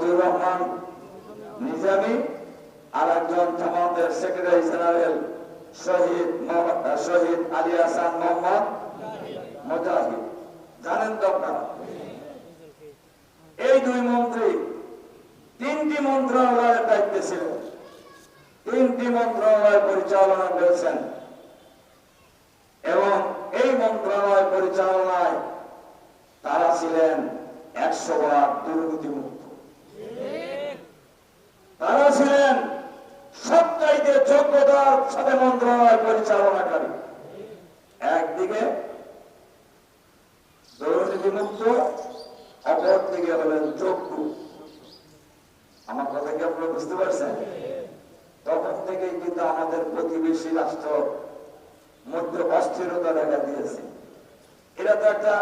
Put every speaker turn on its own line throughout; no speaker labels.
মতিউর রহমান নিজামী, আর একজন জামাতের secretary general শহীদ আলী হাসান মোহাম্মদ মুজাহিদ। জানেন তো আপনারা, এই দুই মন্ত্রী তিনটি মন্ত্রণালয়ের দায়িত্বে ছিলেন, তিনটি মন্ত্রণালয় পরিচালনা করেছেন এবং এই মন্ত্রণালয় পরিচালনায় তারা ছিলেন 100% দুর্নীতিমুক্ত। তারা ছিলেন সবচাইতে যোগ্যতার সাথে মন্ত্রণালয় পরিচালনাকারী। একদিকে দুর্নীতিমুক্ত, অপরদিকে হলেন যোগ্য। আমার কথা কি আপনারা বুঝতে পারছেন? তখন থেকেই কিন্তু আমাদের প্রতিবেশী রাষ্ট্র মধ্যে অস্থিরতা দেখা দিয়েছে। এটা তো একটা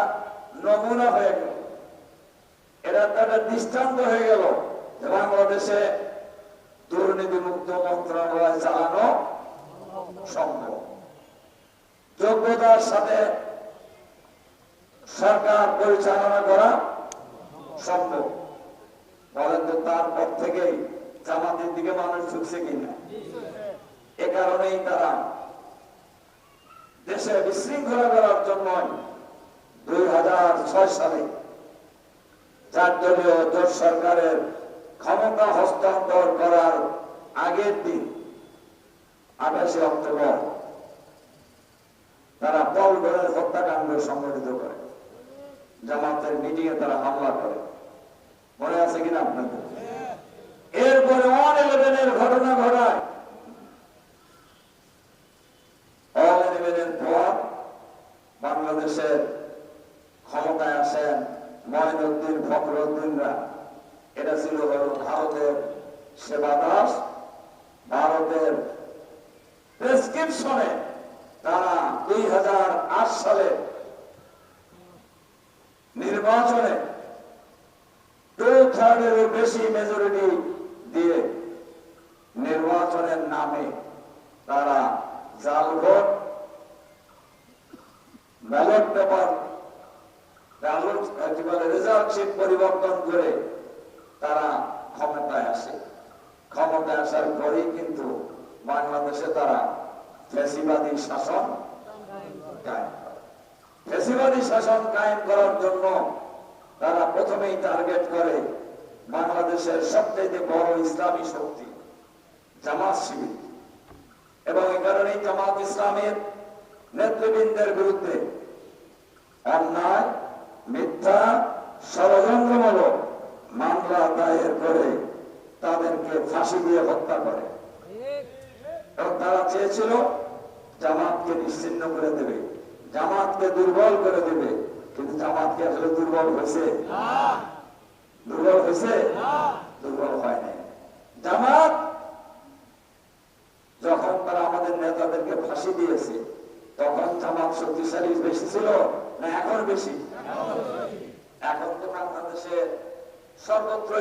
নমুনা হয়ে গেল, এটা তো একটা দৃষ্টান্ত হয়ে গেল যে বাংলাদেশে দুর্নীতিমুক্ত মন্ত্রণালয় চালানো সম্ভব, যোগ্যতার সাথে সরকার পরিচালনা করা সম্ভব। বলেন তো, তারপর থেকেই জামাতের দিকে মানুষ ঝুঁকছে কিনা? এ কারণেই তারা দেশে বিশৃঙ্খলা করার জন্য 2006 সালে 4 দলীয় জোট সরকারের ক্ষমতা হস্তান্তর করার আগের দিন 28 অক্টোবর তারা পলগড়ের হত্যাকাণ্ড সংঘটিত করে, জামাতের মিটিংয়ে তারা হামলা করে। মনে আছে কিনা আপনাদের? এরপরে 11-এর ঘটনা ঘটায়। 11-এর পর বাংলাদেশের ক্ষমতায় আসেন মঈনুদ্দিন ফখরুদ্দিনরা। এটা ছিল ভারতের সেবা দাস। ভারতের প্রেসক্রিপশনে তারা 2008 সালে নির্বাচনে 2/3-এরও বেশি মেজরিটি দিয়ে নির্বাচনের নামে তারা জাল ভোট, ব্যালট পেপার, রেজাল্ট শিট পরিবর্তন করে তারা ক্ষমতায় আসে। ক্ষমতায় আসার পরেই কিন্তু বাংলাদেশে তারা ফ্যাসিবাদী শাসন কায়েম করে। ফ্যাসিবাদী শাসন কায়েম করার জন্য তারা প্রথমেই টার্গেট করে বাংলাদেশের সবচেয়ে বড় ইসলামী শক্তি জামাত শিবির, এবং এই কারণেই জামাত ইসলামের নেতৃবৃন্দের বিরুদ্ধে অন্যায়, মিথ্যা, ষড়যন্ত্রমূলক মামলা দায়ের করে তাদেরকে ফাঁসি দিয়ে হত্যা করে। এবং তারা চেয়েছিল জামাতকে নিশ্চিহ্ন করে দেবে, জামাতকে দুর্বল করে দেবে। কিন্তু জামাতকে আসলে দুর্বল হয়েছে? দুর্বল হয়েছে? দুর্বল হয় নাই। জামাত যখন তারা আমাদের নেতাদেরকে ফাঁসি দিয়েছে, তখন জামাত শক্তিশালী বেশি ছিল না এখন বেশি? এখন তো বাংলাদেশে সর্বত্র